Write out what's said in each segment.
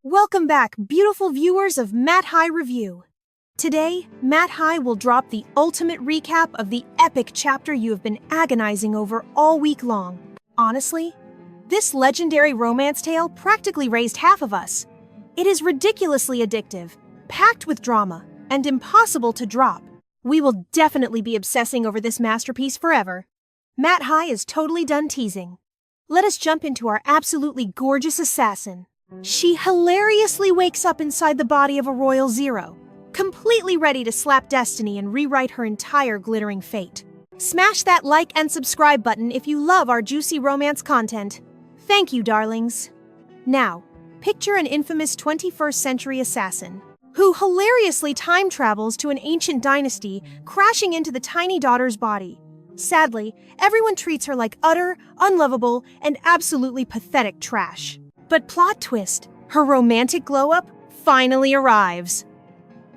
Welcome back, beautiful viewers of Manhwa Review. Today, Manhwa will drop the ultimate recap of the epic chapter you have been agonizing over all week long. Honestly, this legendary romance tale practically raised half of us. It is ridiculously addictive, packed with drama, and impossible to drop. We will definitely be obsessing over this masterpiece forever. Manhwa is totally done teasing. Let us jump into our absolutely gorgeous assassin. She hilariously wakes up inside the body of a Royal Zero, completely ready to slap destiny and rewrite her entire glittering fate. Smash that like and subscribe button if you love our juicy romance content. Thank you, darlings. Now, picture an infamous 21st century assassin who hilariously time travels to an ancient dynasty, crashing into the tiny daughter's body. Sadly, everyone treats her like utter, unlovable, and absolutely pathetic trash. But plot twist, her romantic glow-up finally arrives.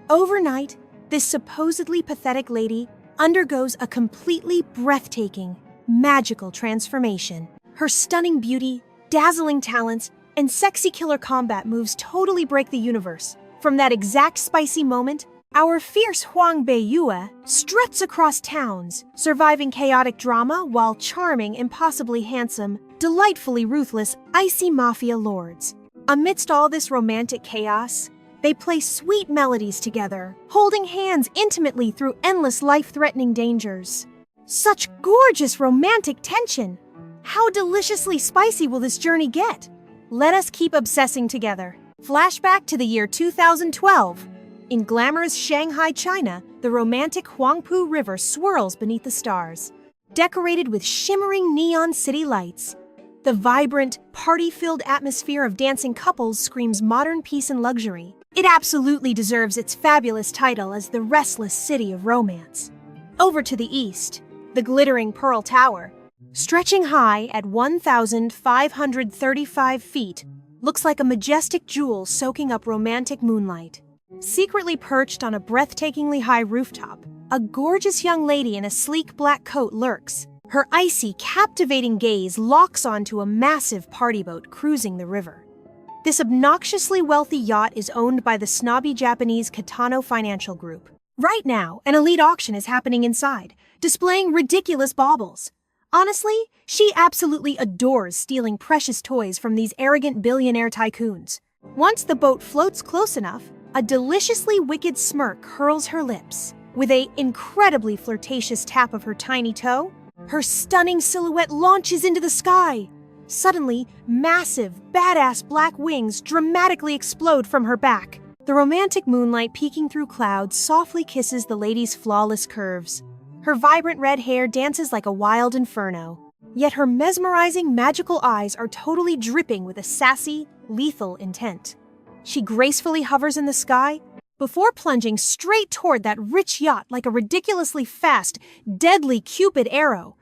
Overnight, this supposedly pathetic lady undergoes a completely breathtaking, magical transformation. Her stunning beauty, dazzling talents, and sexy killer combat moves totally break the universe. From that exact spicy moment, our fierce Huang Beiyue struts across towns, surviving chaotic drama while charming, impossibly handsome, delightfully ruthless, icy mafia lords. Amidst all this romantic chaos, they play sweet melodies together, holding hands intimately through endless life-threatening dangers. Such gorgeous romantic tension! How deliciously spicy will this journey get? Let us keep obsessing together. Flashback to the year 2012. In glamorous Shanghai, China, the romantic Huangpu River swirls beneath the stars, decorated with shimmering neon city lights. The vibrant, party-filled atmosphere of dancing couples screams modern peace and luxury. It absolutely deserves its fabulous title as the restless city of romance. Over to the east, the glittering Pearl Tower, stretching high at 1,535 feet, looks like a majestic jewel soaking up romantic moonlight. Secretly perched on a breathtakingly high rooftop, a gorgeous young lady in a sleek black coat lurks. Her icy, captivating gaze locks onto a massive party boat cruising the river. This obnoxiously wealthy yacht is owned by the snobby Japanese Kitano Financial Group. Right now, an elite auction is happening inside, displaying ridiculous baubles. Honestly, she absolutely adores stealing precious toys from these arrogant billionaire tycoons. Once the boat floats close enough, a deliciously wicked smirk curls her lips. With an incredibly flirtatious tap of her tiny toe, her stunning silhouette launches into the sky. Suddenly, massive, badass black wings dramatically explode from her back. The romantic moonlight peeking through clouds softly kisses the lady's flawless curves. Her vibrant red hair dances like a wild inferno. Yet her mesmerizing, magical eyes are totally dripping with a sassy, lethal intent. She gracefully hovers in the sky before plunging straight toward that rich yacht like a ridiculously fast, deadly Cupid arrow.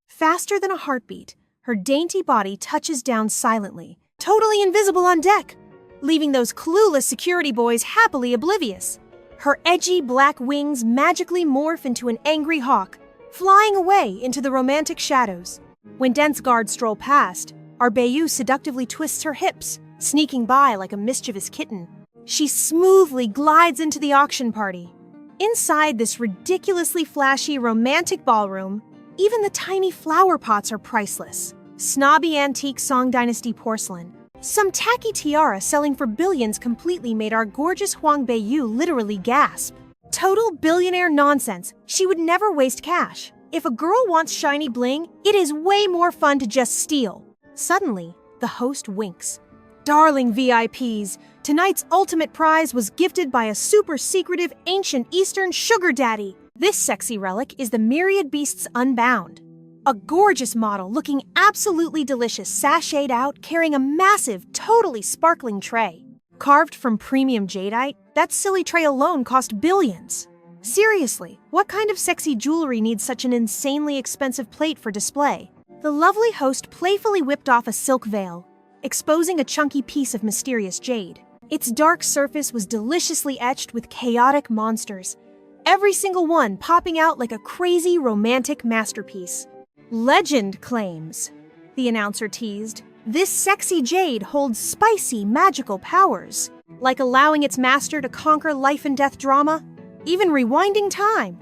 Faster than a heartbeat, her dainty body touches down silently, totally invisible on deck, leaving those clueless security boys happily oblivious. Her edgy black wings magically morph into an angry hawk, flying away into the romantic shadows. When dense guards stroll past, our Beiyue seductively twists her hips, sneaking by like a mischievous kitten. She smoothly glides into the auction party. Inside this ridiculously flashy romantic ballroom, even the tiny flower pots are priceless. Snobby antique Song Dynasty porcelain. Some tacky tiara selling for billions completely made our gorgeous Huang Beiyue literally gasp. Total billionaire nonsense. She would never waste cash. If a girl wants shiny bling, it is way more fun to just steal. Suddenly, the host winks. Darling VIPs, tonight's ultimate prize was gifted by a super secretive ancient Eastern sugar daddy. This sexy relic is the Myriad Beasts Unbound. A gorgeous model looking absolutely delicious sashayed out carrying a massive, totally sparkling tray. Carved from premium jadeite, that silly tray alone cost billions. Seriously, what kind of sexy jewelry needs such an insanely expensive plate for display? The lovely host playfully whipped off a silk veil, exposing a chunky piece of mysterious jade. Its dark surface was deliciously etched with chaotic monsters, every single one popping out like a crazy romantic masterpiece. Legend claims, the announcer teased, This sexy jade holds spicy, magical powers, like allowing its master to conquer life and death drama, even rewinding time.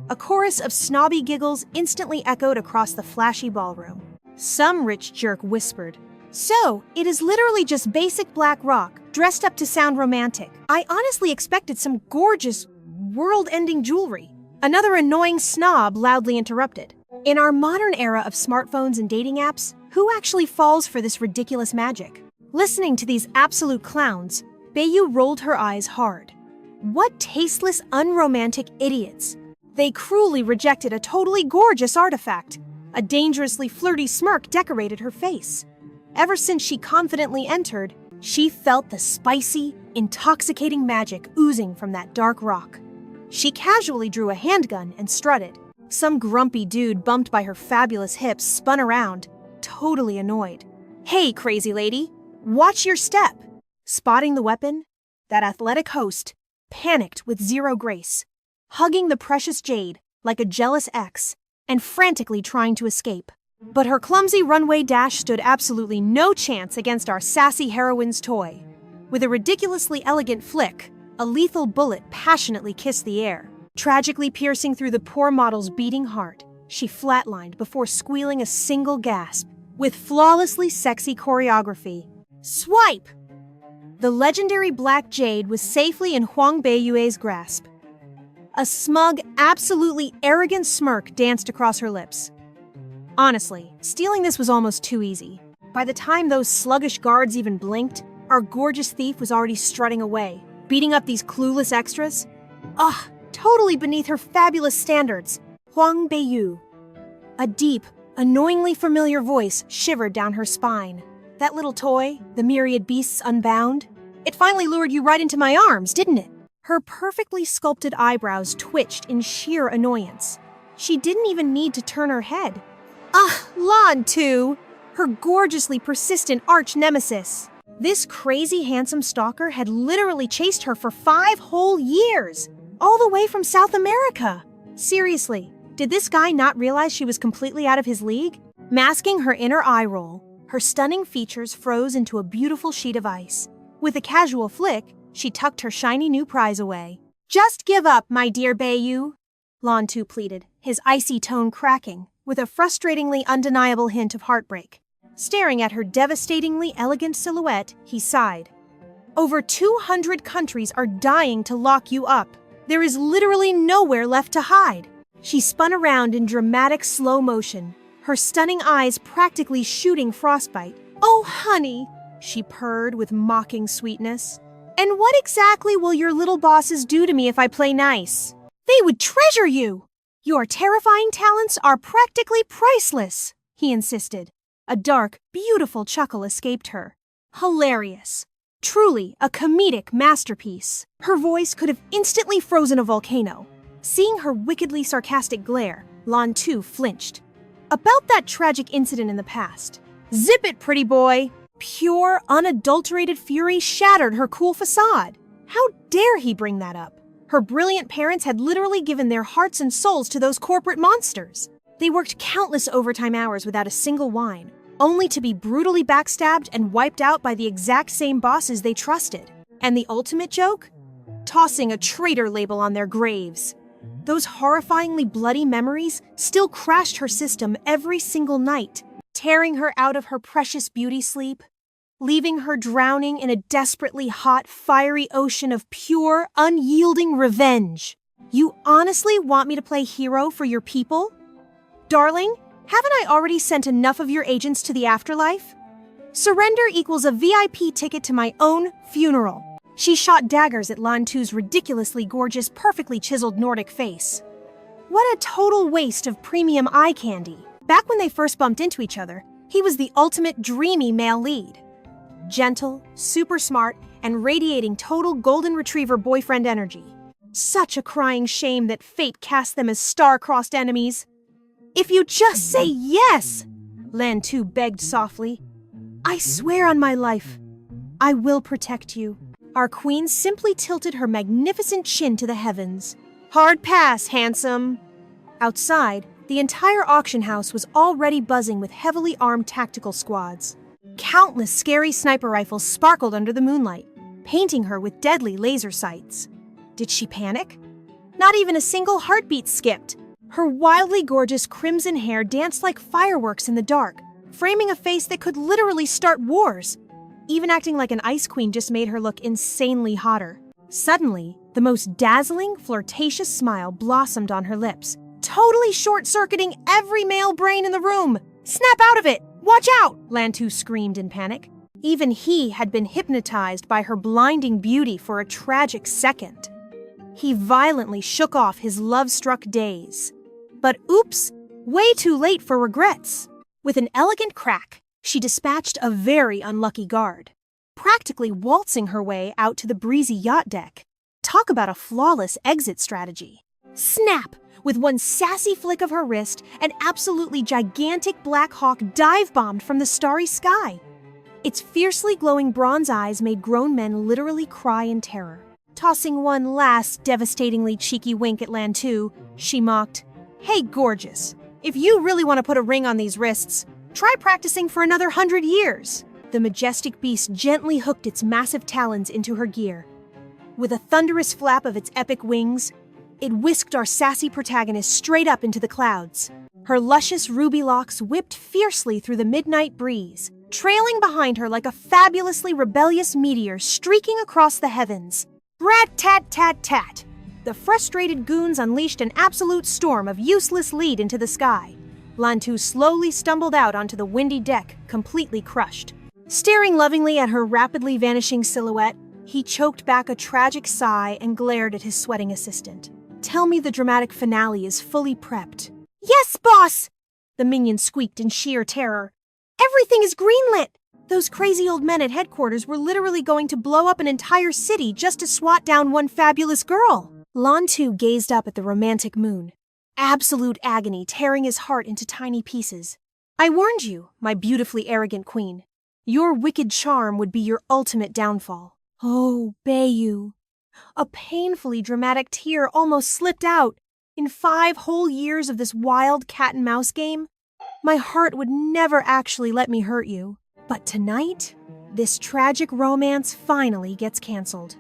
A chorus of snobby giggles instantly echoed across the flashy ballroom. Some rich jerk whispered, "So, it is literally just basic black rock, dressed up to sound romantic. I honestly expected some gorgeous, world-ending jewelry." Another annoying snob loudly interrupted. In our modern era of smartphones and dating apps, who actually falls for this ridiculous magic? Listening to these absolute clowns, Beiyue rolled her eyes hard. What tasteless, unromantic idiots! They cruelly rejected a totally gorgeous artifact. A dangerously flirty smirk decorated her face. Ever since she confidently entered, she felt the spicy, intoxicating magic oozing from that dark rock. She casually drew a handgun and strutted. Some grumpy dude bumped by her fabulous hips spun around, totally annoyed. "Hey, crazy lady, watch your step!" Spotting the weapon, that athletic host panicked with zero grace, hugging the precious jade like a jealous ex and frantically trying to escape. But her clumsy runway dash stood absolutely no chance against our sassy heroine's toy. With a ridiculously elegant flick, a lethal bullet passionately kissed the air. Tragically piercing through the poor model's beating heart, she flatlined before squealing a single gasp. With flawlessly sexy choreography, swipe! The legendary black jade was safely in Huang Beiyue's grasp. A smug, absolutely arrogant smirk danced across her lips. Honestly, stealing this was almost too easy. By the time those sluggish guards even blinked, our gorgeous thief was already strutting away, beating up these clueless extras. Ugh, totally beneath her fabulous standards. Huang Beiyue. A deep, annoyingly familiar voice shivered down her spine. That little toy, the myriad beasts unbound, it finally lured you right into my arms, didn't it? Her perfectly sculpted eyebrows twitched in sheer annoyance. She didn't even need to turn her head. Lan Tu, her gorgeously persistent arch-nemesis. This crazy handsome stalker had literally chased her for 5 whole years, all the way from South America. Seriously, did this guy not realize she was completely out of his league? Masking her inner eye roll, her stunning features froze into a beautiful sheet of ice. With a casual flick, she tucked her shiny new prize away. "Just give up, my dear Beiyue," Lan Tu pleaded, his icy tone cracking, with a frustratingly undeniable hint of heartbreak. Staring at her devastatingly elegant silhouette, he sighed. "Over 200 countries are dying to lock you up. There is literally nowhere left to hide." She spun around in dramatic slow motion, her stunning eyes practically shooting frostbite. "Oh, honey," she purred with mocking sweetness. "And what exactly will your little bosses do to me if I play nice?" "They would treasure you!" "Your terrifying talents are practically priceless," he insisted. A dark, beautiful chuckle escaped her. Hilarious. Truly a comedic masterpiece. Her voice could have instantly frozen a volcano. Seeing her wickedly sarcastic glare, Lan Tu flinched. About that tragic incident in the past. Zip it, pretty boy! Pure, unadulterated fury shattered her cool facade. How dare he bring that up? Her brilliant parents had literally given their hearts and souls to those corporate monsters. They worked countless overtime hours without a single whine, only to be brutally backstabbed and wiped out by the exact same bosses they trusted. And the ultimate joke? Tossing a traitor label on their graves. Those horrifyingly bloody memories still crashed her system every single night, tearing her out of her precious beauty sleep, leaving her drowning in a desperately hot, fiery ocean of pure, unyielding revenge. You honestly want me to play hero for your people? Darling, haven't I already sent enough of your agents to the afterlife? Surrender equals a VIP ticket to my own funeral. She shot daggers at Lan Tu's ridiculously gorgeous, perfectly chiseled Nordic face. What a total waste of premium eye candy. Back when they first bumped into each other, he was the ultimate dreamy male lead. Gentle, super smart, and radiating total golden retriever boyfriend energy. Such a crying shame that fate cast them as star-crossed enemies. "If you just say yes," Lan Tu begged softly. "I swear on my life, I will protect you." Our queen simply tilted her magnificent chin to the heavens. "Hard pass, handsome." Outside, the entire auction house was already buzzing with heavily armed tactical squads. Countless scary sniper rifles sparkled under the moonlight, painting her with deadly laser sights. Did she panic? Not even a single heartbeat skipped. Her wildly gorgeous crimson hair danced like fireworks in the dark, framing a face that could literally start wars. Even acting like an ice queen just made her look insanely hotter. Suddenly, the most dazzling, flirtatious smile blossomed on her lips, totally short-circuiting every male brain in the room. "Snap out of it! Watch out!" Lantu screamed in panic. Even he had been hypnotized by her blinding beauty for a tragic second. He violently shook off his love-struck daze. But oops, way too late for regrets. With an elegant crack, she dispatched a very unlucky guard, practically waltzing her way out to the breezy yacht deck. Talk about a flawless exit strategy. Snap! With one sassy flick of her wrist, an absolutely gigantic Black Hawk dive-bombed from the starry sky. Its fiercely glowing bronze eyes made grown men literally cry in terror. Tossing one last devastatingly cheeky wink at Lantu, she mocked, "Hey, gorgeous, if you really want to put a ring on these wrists, try practicing for another 100 years. The majestic beast gently hooked its massive talons into her gear. With a thunderous flap of its epic wings, it whisked our sassy protagonist straight up into the clouds. Her luscious ruby locks whipped fiercely through the midnight breeze, trailing behind her like a fabulously rebellious meteor streaking across the heavens. Rat-tat-tat-tat! The frustrated goons unleashed an absolute storm of useless lead into the sky. Lantu slowly stumbled out onto the windy deck, completely crushed. Staring lovingly at her rapidly vanishing silhouette, he choked back a tragic sigh and glared at his sweating assistant. "Tell me the dramatic finale is fully prepped." "Yes, boss!" the minion squeaked in sheer terror. "Everything is greenlit!" Those crazy old men at headquarters were literally going to blow up an entire city just to swat down one fabulous girl. Lantu gazed up at the romantic moon, absolute agony tearing his heart into tiny pieces. "I warned you, my beautifully arrogant queen. Your wicked charm would be your ultimate downfall." "Oh, Beiyue." A painfully dramatic tear almost slipped out. In 5 whole years of this wild cat-and-mouse game, my heart would never actually let me hurt you. But tonight, this tragic romance finally gets canceled.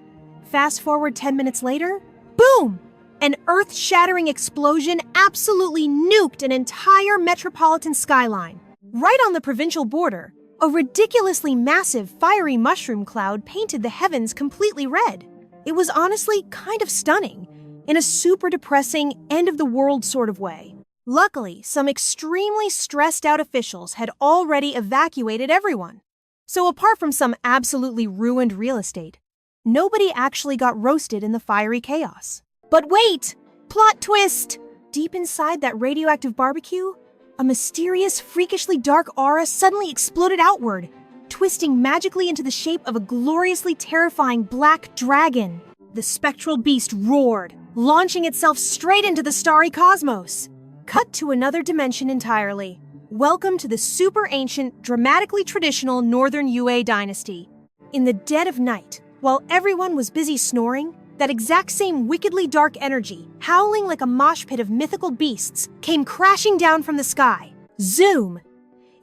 Fast forward 10 minutes later, boom! An earth-shattering explosion absolutely nuked an entire metropolitan skyline. Right on the provincial border, a ridiculously massive fiery mushroom cloud painted the heavens completely red. It was honestly kind of stunning, in a super depressing, end-of-the-world sort of way. Luckily, some extremely stressed-out officials had already evacuated everyone. So apart from some absolutely ruined real estate, nobody actually got roasted in the fiery chaos. But wait! Plot twist! Deep inside that radioactive barbecue, a mysterious, freakishly dark aura suddenly exploded outward, twisting magically into the shape of a gloriously terrifying black dragon. The spectral beast roared, launching itself straight into the starry cosmos. Cut to another dimension entirely. Welcome to the super ancient, dramatically traditional Northern Yue dynasty. In the dead of night, while everyone was busy snoring, that exact same wickedly dark energy, howling like a mosh pit of mythical beasts, came crashing down from the sky. Zoom!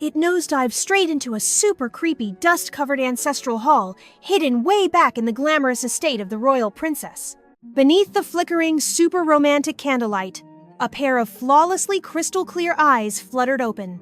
It nosedived straight into a super creepy, dust-covered ancestral hall, hidden way back in the glamorous estate of the royal princess. Beneath the flickering, super romantic candlelight, a pair of flawlessly crystal-clear eyes fluttered open.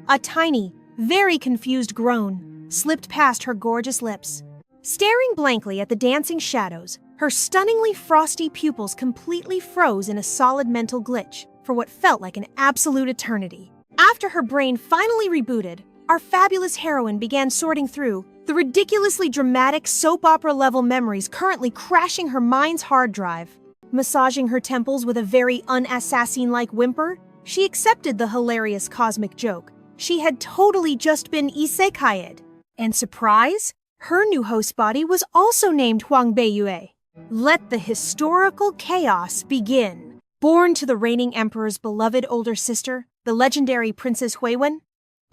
A tiny, very confused groan slipped past her gorgeous lips. Staring blankly at the dancing shadows, her stunningly frosty pupils completely froze in a solid mental glitch for what felt like an absolute eternity. After her brain finally rebooted, our fabulous heroine began sorting through the ridiculously dramatic soap opera-level memories currently crashing her mind's hard drive. Massaging her temples with a very un-assassin-like whimper, she accepted the hilarious cosmic joke. She had totally just been Isekai'd. And surprise, her new host body was also named Huang Beiyue. Let the historical chaos begin. Born to the reigning emperor's beloved older sister, the legendary Princess Huiwen,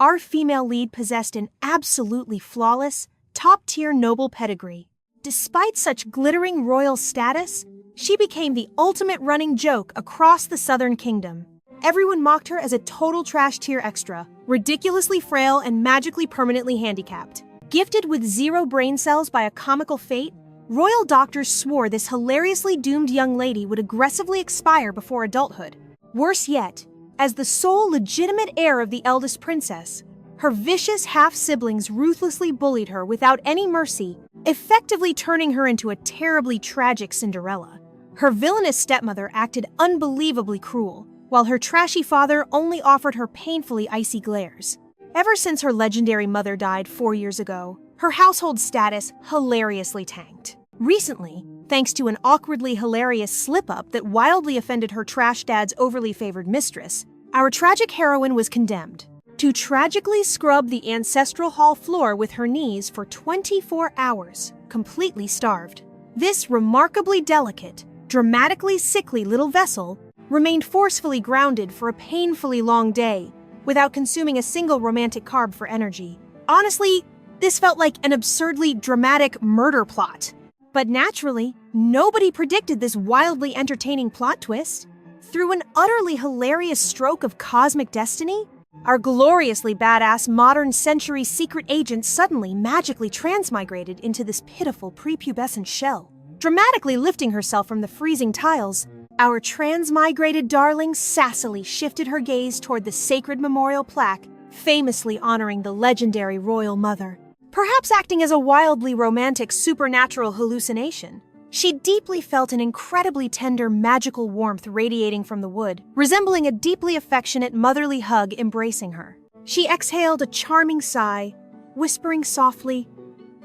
our female lead possessed an absolutely flawless, top-tier noble pedigree. Despite such glittering royal status, she became the ultimate running joke across the Southern Kingdom. Everyone mocked her as a total trash tier extra, ridiculously frail and magically permanently handicapped. Gifted with 0 brain cells by a comical fate, royal doctors swore this hilariously doomed young lady would aggressively expire before adulthood. Worse yet, as the sole legitimate heir of the eldest princess, her vicious half-siblings ruthlessly bullied her without any mercy, effectively turning her into a terribly tragic Cinderella. Her villainous stepmother acted unbelievably cruel, while her trashy father only offered her painfully icy glares. Ever since her legendary mother died 4 years ago, her household status hilariously tanked. Recently, thanks to an awkwardly hilarious slip-up that wildly offended her trash dad's overly favored mistress, our tragic heroine was condemned to tragically scrub the ancestral hall floor with her knees for 24 hours, completely starved. This remarkably delicate, dramatically sickly little vessel remained forcefully grounded for a painfully long day, without consuming a single romantic carb for energy. Honestly, this felt like an absurdly dramatic murder plot. But naturally, nobody predicted this wildly entertaining plot twist. Through an utterly hilarious stroke of cosmic destiny, our gloriously badass modern-century secret agent suddenly magically transmigrated into this pitiful prepubescent shell. Dramatically lifting herself from the freezing tiles, our transmigrated darling sassily shifted her gaze toward the sacred memorial plaque, famously honoring the legendary royal mother. Perhaps acting as a wildly romantic supernatural hallucination, she deeply felt an incredibly tender magical warmth radiating from the wood, resembling a deeply affectionate motherly hug embracing her. She exhaled a charming sigh, whispering softly,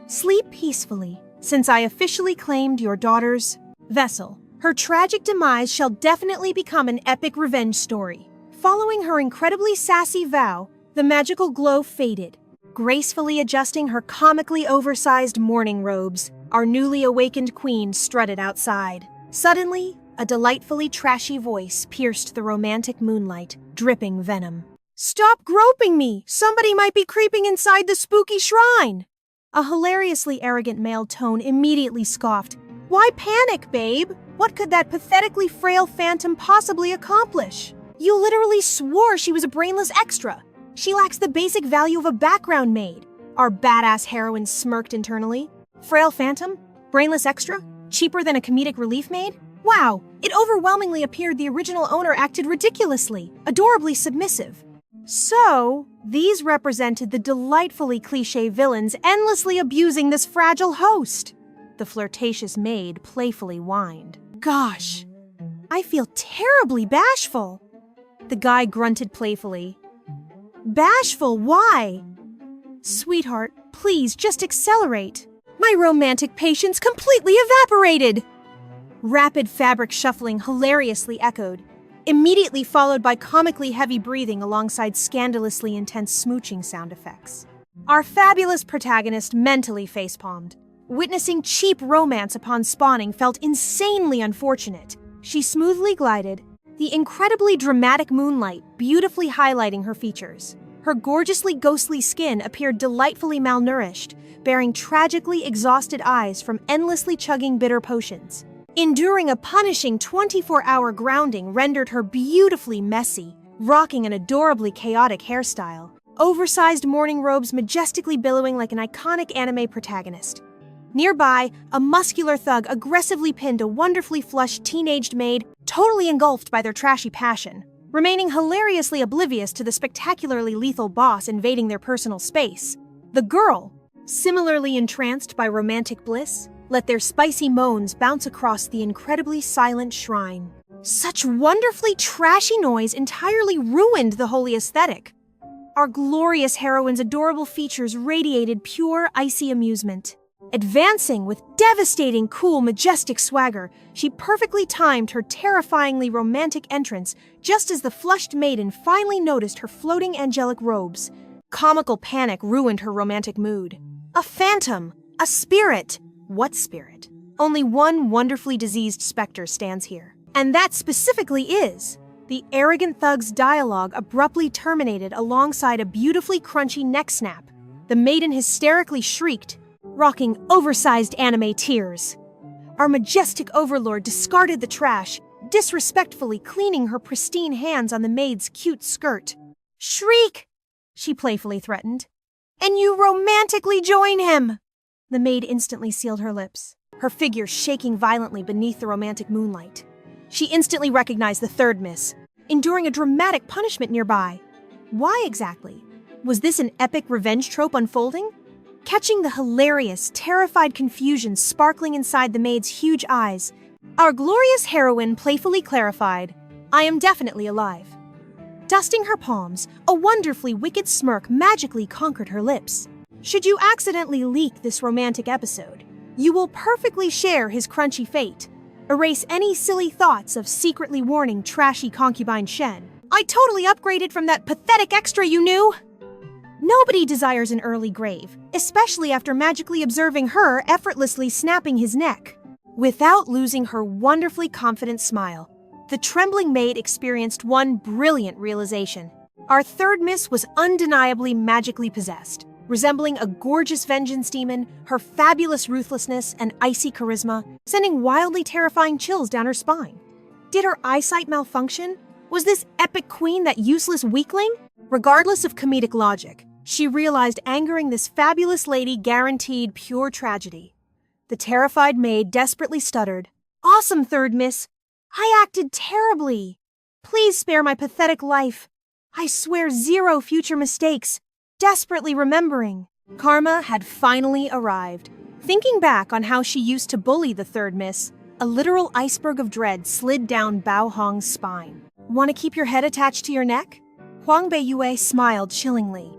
"Sleep peacefully, since I officially claimed your daughter's vessel. Her tragic demise shall definitely become an epic revenge story." Following her incredibly sassy vow, the magical glow faded. Gracefully adjusting her comically oversized mourning robes, our newly awakened queen strutted outside. Suddenly, a delightfully trashy voice pierced the romantic moonlight, dripping venom. "Stop groping me! Somebody might be creeping inside the spooky shrine!" A hilariously arrogant male tone immediately scoffed. "Why panic, babe? What could that pathetically frail phantom possibly accomplish? You literally swore she was a brainless extra. She lacks the basic value of a background maid." Our badass heroine smirked internally. Frail phantom? Brainless extra? Cheaper than a comedic relief maid? Wow, it overwhelmingly appeared the original owner acted ridiculously, adorably submissive. So, these represented the delightfully cliché villains endlessly abusing this fragile host. The flirtatious maid playfully whined. "Gosh, I feel terribly bashful." The guy grunted playfully. "Bashful? Why?" "Sweetheart, please just accelerate. My romantic patience completely evaporated." Rapid fabric shuffling hilariously echoed, immediately followed by comically heavy breathing alongside scandalously intense smooching sound effects. Our fabulous protagonist mentally facepalmed. Witnessing cheap romance upon spawning felt insanely unfortunate. She smoothly glided, the incredibly dramatic moonlight beautifully highlighting her features. Her gorgeously ghostly skin appeared delightfully malnourished, bearing tragically exhausted eyes from endlessly chugging bitter potions. Enduring a punishing 24-hour grounding rendered her beautifully messy, rocking an adorably chaotic hairstyle, oversized mourning robes majestically billowing like an iconic anime protagonist. Nearby, a muscular thug aggressively pinned a wonderfully flushed teenaged maid, totally engulfed by their trashy passion, remaining hilariously oblivious to the spectacularly lethal boss invading their personal space. The girl, similarly entranced by romantic bliss, let their spicy moans bounce across the incredibly silent shrine. Such wonderfully trashy noise entirely ruined the holy aesthetic. Our glorious heroine's adorable features radiated pure, icy amusement. Advancing with devastating, cool, majestic swagger, she perfectly timed her terrifyingly romantic entrance just as the flushed maiden finally noticed her floating angelic robes. Comical panic ruined her romantic mood. A phantom! A spirit! What spirit? Only one wonderfully diseased specter stands here. And that specifically is the arrogant thug's dialogue abruptly terminated alongside a beautifully crunchy neck snap. The maiden hysterically shrieked, rocking oversized anime tears. Our majestic overlord discarded the trash, disrespectfully cleaning her pristine hands on the maid's cute skirt. "Shriek! she playfully threatened. "And you romantically join him!" The maid instantly sealed her lips, her figure shaking violently beneath the romantic moonlight. She instantly recognized the third miss, enduring a dramatic punishment nearby. Why exactly? Was this an epic revenge trope unfolding? Catching the hilarious, terrified confusion sparkling inside the maid's huge eyes, our glorious heroine playfully clarified, "I am definitely alive." Dusting her palms, a wonderfully wicked smirk magically conquered her lips. Should you accidentally leak this romantic episode, you will perfectly share his crunchy fate. Erase any silly thoughts of secretly warning trashy Concubine Shen. "I totally upgraded from that pathetic extra you knew!" Nobody desires an early grave, especially after magically observing her effortlessly snapping his neck. Without losing her wonderfully confident smile, the trembling maid experienced one brilliant realization. Our third miss was undeniably magically possessed. Resembling a gorgeous vengeance demon, her fabulous ruthlessness and icy charisma sending wildly terrifying chills down her spine. Did her eyesight malfunction? Was this epic queen that useless weakling? Regardless of comedic logic, she realized angering this fabulous lady guaranteed pure tragedy. The terrified maid desperately stuttered, "Awesome, third miss. I acted terribly. Please spare my pathetic life. I swear zero future mistakes. Desperately remembering." Karma had finally arrived. Thinking back on how she used to bully the third miss, a literal iceberg of dread slid down Bao Hong's spine. "Want to keep your head attached to your neck?" Huang Beiyue smiled chillingly.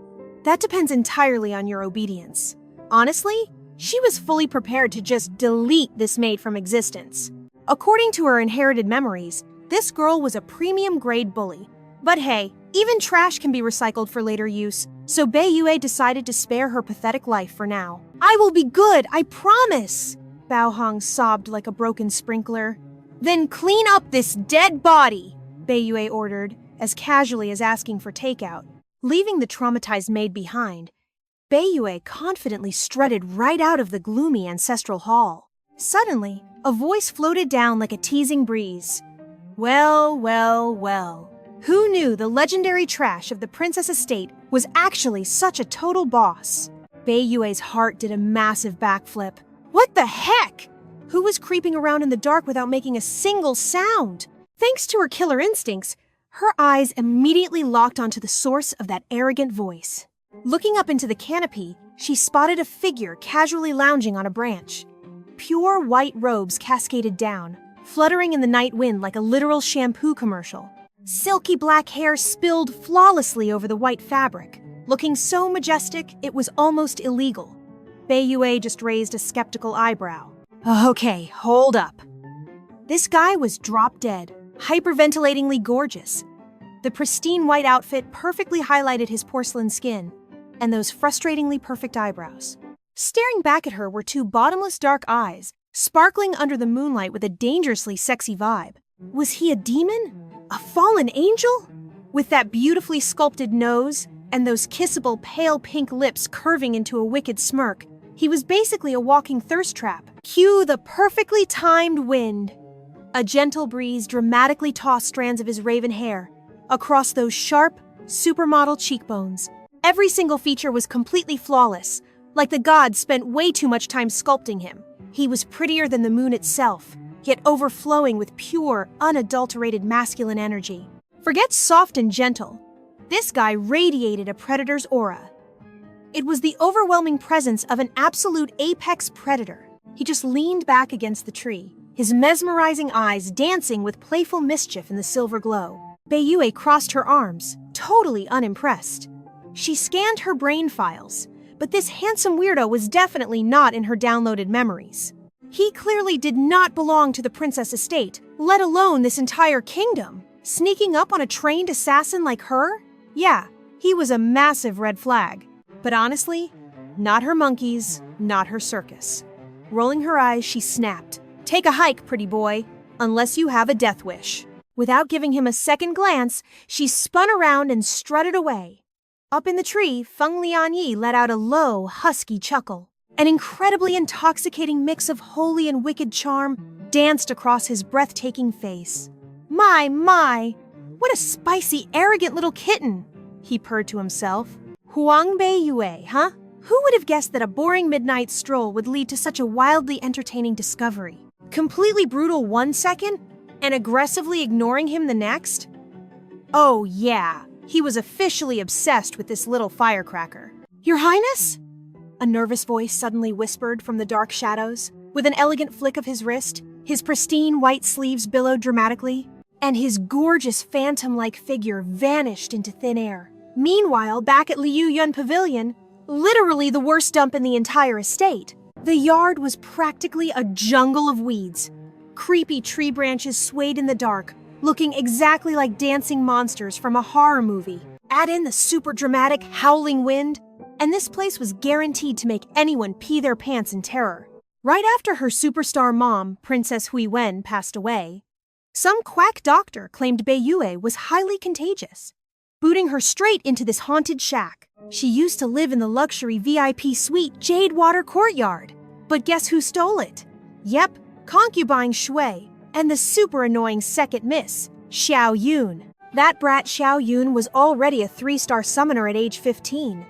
"That depends entirely on your obedience." Honestly, she was fully prepared to just delete this maid from existence. According to her inherited memories, this girl was a premium-grade bully. But hey, even trash can be recycled for later use, so Beiyue decided to spare her pathetic life for now. "I will be good, I promise!" Bao Hong sobbed like a broken sprinkler. "Then clean up this dead body!" Beiyue ordered, as casually as asking for takeout. Leaving the traumatized maid behind, Beiyue confidently strutted right out of the gloomy ancestral hall. Suddenly, a voice floated down like a teasing breeze. "Well, well, well. Who knew the legendary trash of the princess estate was actually such a total boss?" Beiyue's heart did a massive backflip. What the heck? Who was creeping around in the dark without making a single sound? Thanks to her killer instincts, her eyes immediately locked onto the source of that arrogant voice. Looking up into the canopy, she spotted a figure casually lounging on a branch. Pure white robes cascaded down, fluttering in the night wind like a literal shampoo commercial. Silky black hair spilled flawlessly over the white fabric, looking so majestic it was almost illegal. Beiyue just raised a skeptical eyebrow. "Okay, hold up." This guy was drop dead, hyperventilatingly gorgeous. The pristine white outfit perfectly highlighted his porcelain skin and those frustratingly perfect eyebrows. Staring back at her were two bottomless dark eyes, sparkling under the moonlight with a dangerously sexy vibe. Was he a demon? A fallen angel? With that beautifully sculpted nose and those kissable pale pink lips curving into a wicked smirk, he was basically a walking thirst trap. Cue the perfectly timed wind. A gentle breeze dramatically tossed strands of his raven hair across those sharp, supermodel cheekbones. Every single feature was completely flawless, like the gods spent way too much time sculpting him. He was prettier than the moon itself, yet overflowing with pure, unadulterated masculine energy. Forget soft and gentle. This guy radiated a predator's aura. It was the overwhelming presence of an absolute apex predator. He just leaned back against the tree, his mesmerizing eyes dancing with playful mischief in the silver glow. Beiyue crossed her arms, totally unimpressed. She scanned her brain files, but this handsome weirdo was definitely not in her downloaded memories. He clearly did not belong to the princess estate, let alone this entire kingdom. Sneaking up on a trained assassin like her? Yeah, he was a massive red flag. But honestly, not her monkeys, not her circus. Rolling her eyes, she snapped, "Take a hike, pretty boy, unless you have a death wish." Without giving him a second glance, she spun around and strutted away. Up in the tree, Feng Lianyi let out a low, husky chuckle. An incredibly intoxicating mix of holy and wicked charm danced across his breathtaking face. My, what a spicy, arrogant little kitten, he purred to himself. Huang Beiyue, huh? Who would have guessed that a boring midnight stroll would lead to such a wildly entertaining discovery? Completely brutal one second, and aggressively ignoring him the next? Oh yeah, he was officially obsessed with this little firecracker. Your Highness? A nervous voice suddenly whispered from the dark shadows. With an elegant flick of his wrist, his pristine white sleeves billowed dramatically, and his gorgeous phantom-like figure vanished into thin air. Meanwhile, back at Liu Yun Pavilion, literally the worst dump in the entire estate, the yard was practically a jungle of weeds. Creepy tree branches swayed in the dark, looking exactly like dancing monsters from a horror movie. Add in the super dramatic howling wind, and this place was guaranteed to make anyone pee their pants in terror. Right after her superstar mom, Princess Hui Wen, passed away, some quack doctor claimed Beiyue was highly contagious, booting her straight into this haunted shack. She used to live in the luxury VIP suite Jade Water Courtyard. But guess who stole it? Yep, Concubine Shen, and the super annoying second miss, Xiao Yun. That brat Xiao Yun was already a 3-star summoner at age 15,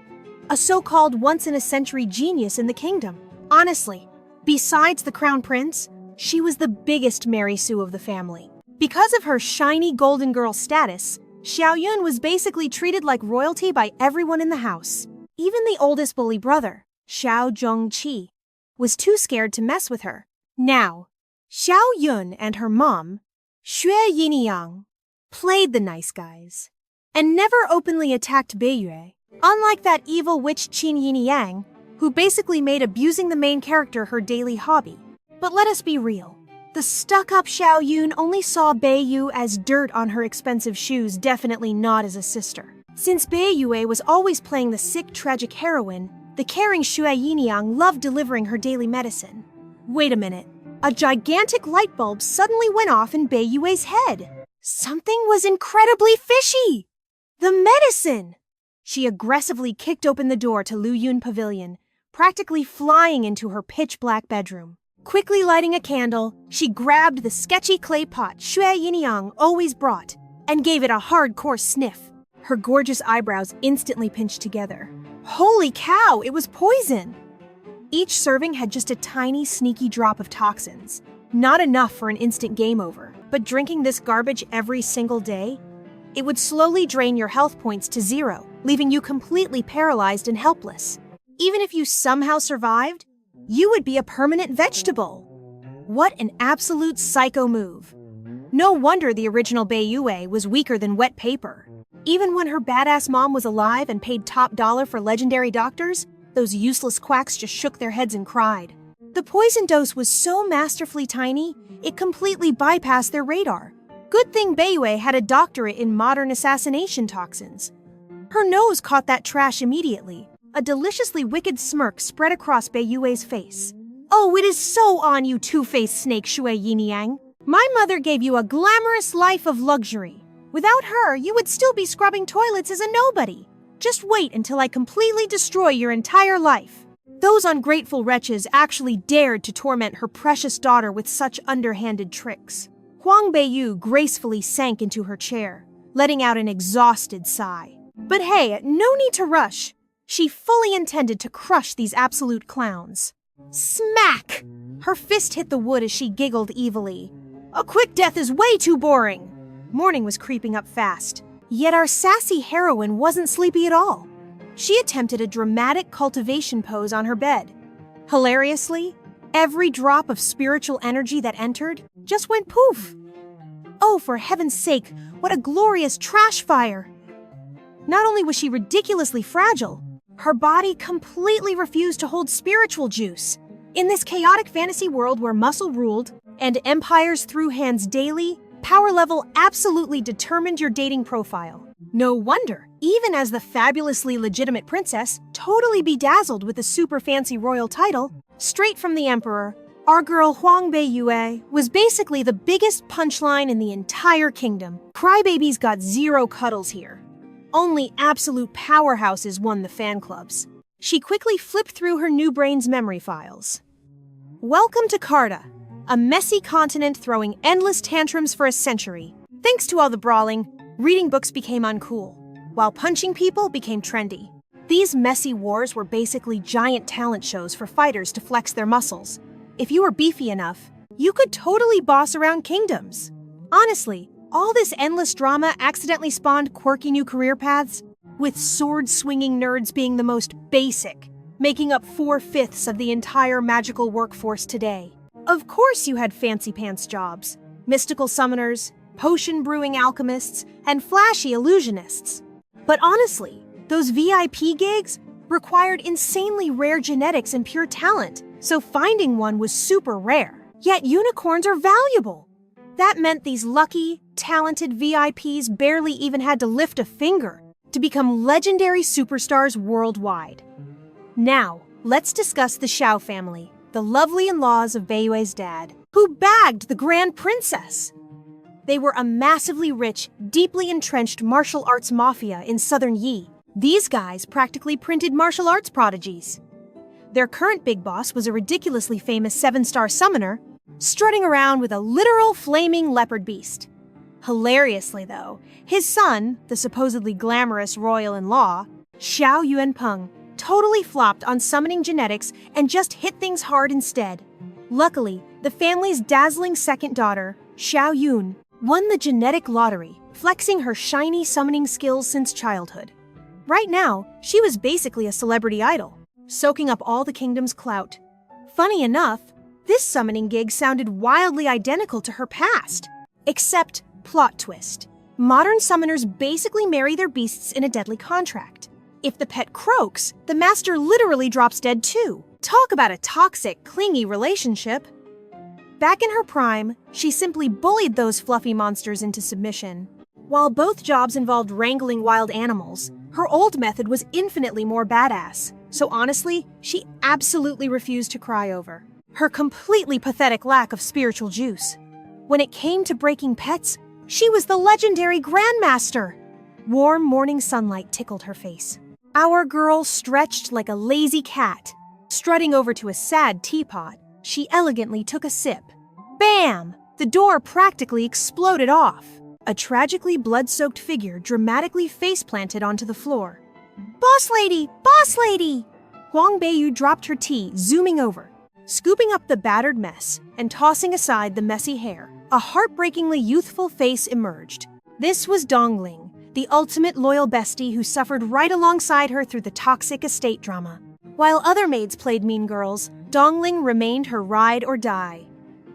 a so-called once-in-a-century genius in the kingdom. Honestly, besides the crown prince, she was the biggest Mary Sue of the family. Because of her shiny golden girl status, Xiao Yun was basically treated like royalty by everyone in the house. Even the oldest bully brother, Xiao Zhongqi, was too scared to mess with her. Now, Xiao Yun and her mom, Xue Yinyang, played the nice guys and never openly attacked Beiyue, unlike that evil witch Qin Yinyang, who basically made abusing the main character her daily hobby. But let us be real. The stuck-up Xiao Yun only saw Beiyue as dirt on her expensive shoes, definitely not as a sister. Since Beiyue was always playing the sick, tragic heroine, the caring Xue Yinyang loved delivering her daily medicine. Wait a minute. A gigantic light bulb suddenly went off in Beiyue's head. Something was incredibly fishy. The medicine! She aggressively kicked open the door to Liu Yun Pavilion, practically flying into her pitch-black bedroom. Quickly lighting a candle, she grabbed the sketchy clay pot Xue Yinyang always brought and gave it a hardcore sniff. Her gorgeous eyebrows instantly pinched together. Holy cow, it was poison! Each serving had just a tiny, sneaky drop of toxins. Not enough for an instant game over, but drinking this garbage every single day, it would slowly drain your health points to 0, leaving you completely paralyzed and helpless. Even if you somehow survived, you would be a permanent vegetable. What an absolute psycho move. No wonder the original Beiyue was weaker than wet paper. Even when her badass mom was alive and paid top dollar for legendary doctors, those useless quacks just shook their heads and cried. The poison dose was so masterfully tiny, it completely bypassed their radar. Good thing Beiyue had a doctorate in modern assassination toxins. Her nose caught that trash immediately. A deliciously wicked smirk spread across Beiyue's face. Oh, it is so on you, two-faced snake Xue Yinyang. My mother gave you a glamorous life of luxury. Without her, you would still be scrubbing toilets as a nobody. Just wait until I completely destroy your entire life. Those ungrateful wretches actually dared to torment her precious daughter with such underhanded tricks. Huang Beiyue gracefully sank into her chair, letting out an exhausted sigh. But hey, no need to rush. She fully intended to crush these absolute clowns. Smack! Her fist hit the wood as she giggled evilly. A quick death is way too boring. Morning was creeping up fast, yet our sassy heroine wasn't sleepy at all. She attempted a dramatic cultivation pose on her bed. Hilariously, every drop of spiritual energy that entered just went poof. Oh, for heaven's sake, what a glorious trash fire! Not only was she ridiculously fragile, her body completely refused to hold spiritual juice. In this chaotic fantasy world where muscle ruled and empires threw hands daily, power level absolutely determined your dating profile. No wonder, even as the fabulously legitimate princess, totally bedazzled with a super fancy royal title, straight from the emperor, our girl Huang Beiyue was basically the biggest punchline in the entire kingdom. Crybabies got 0 cuddles here. Only absolute powerhouses won the fan clubs. She quickly flipped through her new brain's memory files. Welcome to Carta, a messy continent throwing endless tantrums for a century. Thanks to all the brawling, reading books became uncool, while punching people became trendy. These messy wars were basically giant talent shows for fighters to flex their muscles. If you were beefy enough, you could totally boss around kingdoms. Honestly, all this endless drama accidentally spawned quirky new career paths, with sword-swinging nerds being the most basic, making up 4/5 of the entire magical workforce today. Of course you had fancy-pants jobs, mystical summoners, potion-brewing alchemists, and flashy illusionists. But honestly, those VIP gigs required insanely rare genetics and pure talent, so finding one was super rare. Yet unicorns are valuable. That meant these lucky, talented VIPs barely even had to lift a finger to become legendary superstars worldwide. Now, let's discuss the Xiao family, the lovely in-laws of Beiyue's dad, who bagged the Grand Princess. They were a massively rich, deeply entrenched martial arts mafia in southern Yi. These guys practically printed martial arts prodigies. Their current big boss was a ridiculously famous 7-star summoner, strutting around with a literal flaming leopard beast. Hilariously, though, his son, the supposedly glamorous royal-in-law, Xiao Yuanpeng, totally flopped on summoning genetics and just hit things hard instead. Luckily, the family's dazzling second daughter, Xiao Yun, won the genetic lottery, flexing her shiny summoning skills since childhood. Right now, she was basically a celebrity idol, soaking up all the kingdom's clout. Funny enough, this summoning gig sounded wildly identical to her past. Except, plot twist, modern summoners basically marry their beasts in a deadly contract. If the pet croaks, the master literally drops dead too. Talk about a toxic, clingy relationship. Back in her prime, she simply bullied those fluffy monsters into submission. While both jobs involved wrangling wild animals, her old method was infinitely more badass. So honestly, she absolutely refused to cry over her completely pathetic lack of spiritual juice. When it came to breaking pets, she was the legendary Grandmaster. Warm morning sunlight tickled her face. Our girl stretched like a lazy cat. Strutting over to a sad teapot, she elegantly took a sip. Bam! The door practically exploded off. A tragically blood-soaked figure dramatically face-planted onto the floor. "Boss lady! Boss lady!" Huang Beiyue dropped her tea, zooming over, scooping up the battered mess and tossing aside the messy hair. A heartbreakingly youthful face emerged. This was Dongling, the ultimate loyal bestie who suffered right alongside her through the toxic estate drama. While other maids played mean girls, Dongling remained her ride or die.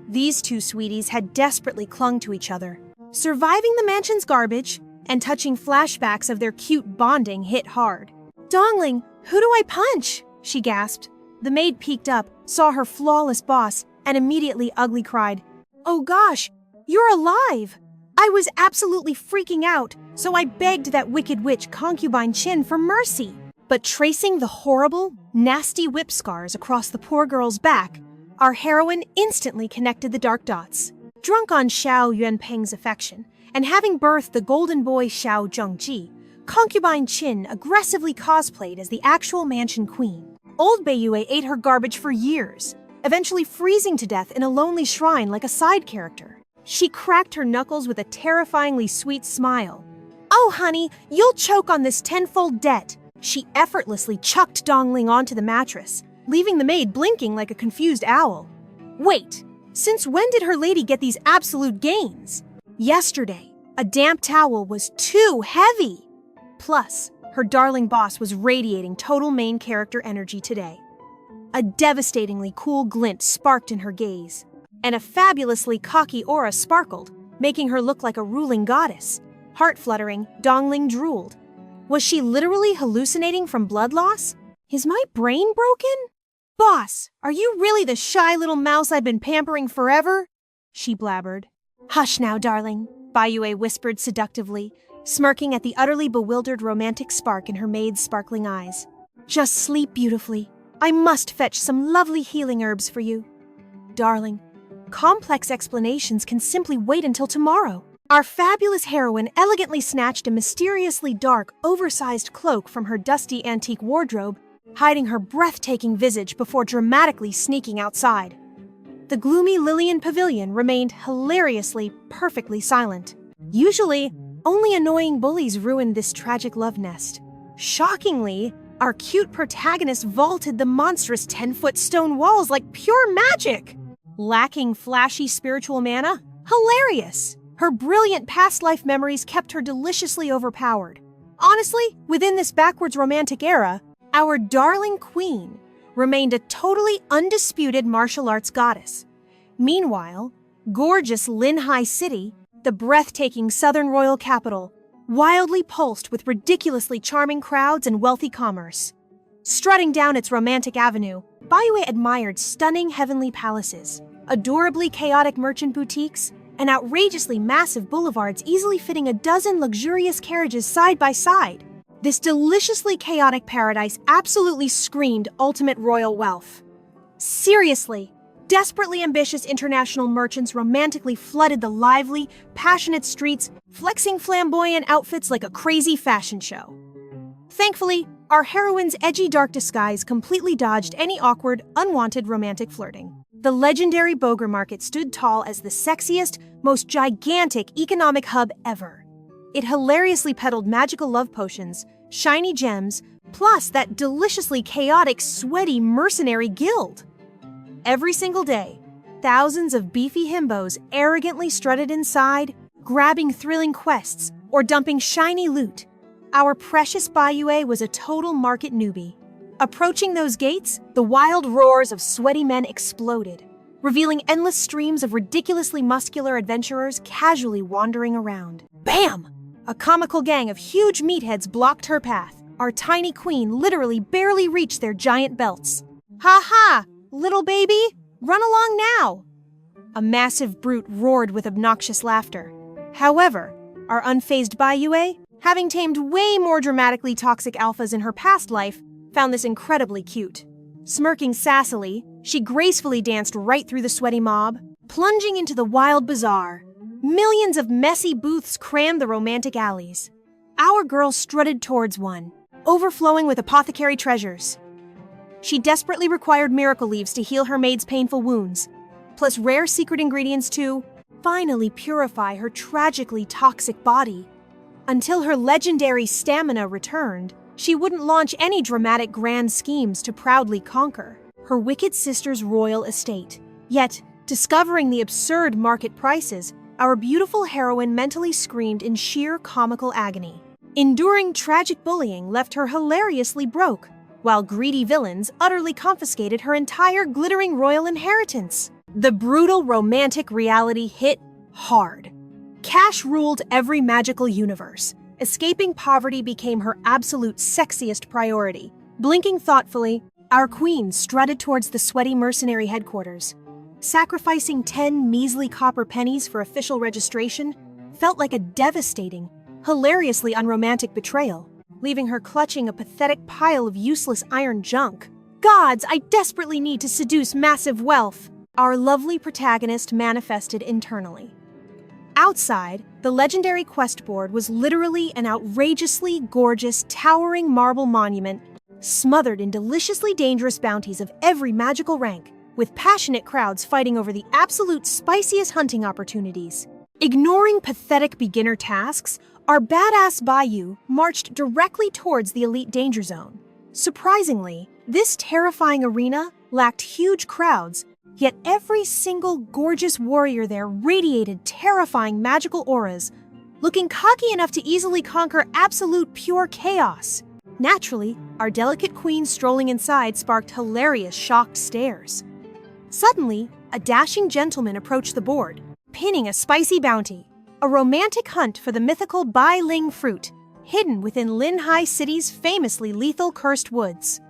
These two sweeties had desperately clung to each other. Surviving the mansion's garbage and touching flashbacks of their cute bonding hit hard. "Dongling, who do I punch?" she gasped. The maid peeked up, saw her flawless boss, and immediately ugly cried, "Oh gosh, you're alive!" I was absolutely freaking out, so I begged that wicked witch Concubine Shen for mercy. But tracing the horrible, nasty whip scars across the poor girl's back, our heroine instantly connected the dark dots. Drunk on Xiao Yuanpeng's affection, and having birthed the golden boy Xiao Zhengji, Concubine Shen aggressively cosplayed as the actual mansion queen. Old Beiyue ate her garbage for years, eventually freezing to death in a lonely shrine like a side character. She cracked her knuckles with a terrifyingly sweet smile. "Oh, honey, you'll choke on this tenfold debt." She effortlessly chucked Dongling onto the mattress, leaving the maid blinking like a confused owl. Wait, since when did her lady get these absolute gains? Yesterday, a damp towel was too heavy. Plus, her darling boss was radiating total main character energy today. A devastatingly cool glint sparked in her gaze, and a fabulously cocky aura sparkled, making her look like a ruling goddess. Heart-fluttering, Dongling drooled. Was she literally hallucinating from blood loss? Is my brain broken? "Boss, are you really the shy little mouse I've been pampering forever?" she blabbered. "Hush now, darling," Beiyue whispered seductively, smirking at the utterly bewildered romantic spark in her maid's sparkling eyes. "Just sleep beautifully. I must fetch some lovely healing herbs for you." "Darling, complex explanations can simply wait until tomorrow." Our fabulous heroine elegantly snatched a mysteriously dark, oversized cloak from her dusty antique wardrobe, hiding her breathtaking visage before dramatically sneaking outside. The gloomy Lillian pavilion remained hilariously, perfectly silent. Usually, only annoying bullies ruined this tragic love nest. Shockingly, Our cute protagonist vaulted the monstrous 10-foot stone walls like pure magic. Lacking flashy spiritual mana? Hilarious! Her brilliant past life memories kept her deliciously overpowered. Honestly, within this backwards romantic era, our darling queen remained a totally undisputed martial arts goddess. Meanwhile, gorgeous Linhai City, the breathtaking southern royal capital, wildly pulsed with ridiculously charming crowds and wealthy commerce. Strutting down its romantic avenue, Beiyue admired stunning heavenly palaces, adorably chaotic merchant boutiques, and outrageously massive boulevards easily fitting a dozen luxurious carriages side by side. This deliciously chaotic paradise absolutely screamed ultimate royal wealth. Seriously, desperately ambitious international merchants romantically flooded the lively, passionate streets, flexing flamboyant outfits like a crazy fashion show. Thankfully, our heroine's edgy dark disguise completely dodged any awkward, unwanted romantic flirting. The legendary Boger Market stood tall as the sexiest, most gigantic economic hub ever. It hilariously peddled magical love potions, shiny gems, plus that deliciously chaotic, sweaty mercenary guild. Every single day, thousands of beefy himbos arrogantly strutted inside, grabbing thrilling quests or dumping shiny loot. Our precious Beiyue was a total market newbie. Approaching those gates, the wild roars of sweaty men exploded, revealing endless streams of ridiculously muscular adventurers casually wandering around. Bam! A comical gang of huge meatheads blocked her path. Our tiny queen literally barely reached their giant belts. Ha ha! Little baby, run along now! A massive brute roared with obnoxious laughter. However, our unfazed Beiyue, having tamed way more dramatically toxic alphas in her past life, found this incredibly cute. Smirking sassily, she gracefully danced right through the sweaty mob, plunging into the wild bazaar. Millions of messy booths crammed the romantic alleys. Our girl strutted towards one, overflowing with apothecary treasures. She desperately required miracle leaves to heal her maid's painful wounds, plus rare secret ingredients to finally purify her tragically toxic body. Until her legendary stamina returned, she wouldn't launch any dramatic grand schemes to proudly conquer her wicked sister's royal estate. Yet, discovering the absurd market prices, our beautiful heroine mentally screamed in sheer comical agony. Enduring tragic bullying left her hilariously broke, while greedy villains utterly confiscated her entire glittering royal inheritance. The brutal romantic reality hit hard. Cash ruled every magical universe. Escaping poverty became her absolute sexiest priority. Blinking thoughtfully, our queen strutted towards the sweaty mercenary headquarters. Sacrificing 10 measly copper pennies for official registration felt like a devastating, hilariously unromantic betrayal, leaving her clutching a pathetic pile of useless iron junk. Gods, I desperately need to seduce massive wealth, our lovely protagonist manifested internally. Outside, the legendary quest board was literally an outrageously gorgeous, towering marble monument smothered in deliciously dangerous bounties of every magical rank, with passionate crowds fighting over the absolute spiciest hunting opportunities. Ignoring pathetic beginner tasks, our badass Beiyue marched directly towards the elite danger zone. Surprisingly, this terrifying arena lacked huge crowds, yet every single gorgeous warrior there radiated terrifying magical auras, looking cocky enough to easily conquer absolute pure chaos. Naturally, our delicate queen strolling inside sparked hilarious shocked stares. Suddenly, a dashing gentleman approached the board, pinning a spicy bounty, a romantic hunt for the mythical Bai Ling fruit, hidden within Linhai City's famously lethal cursed woods.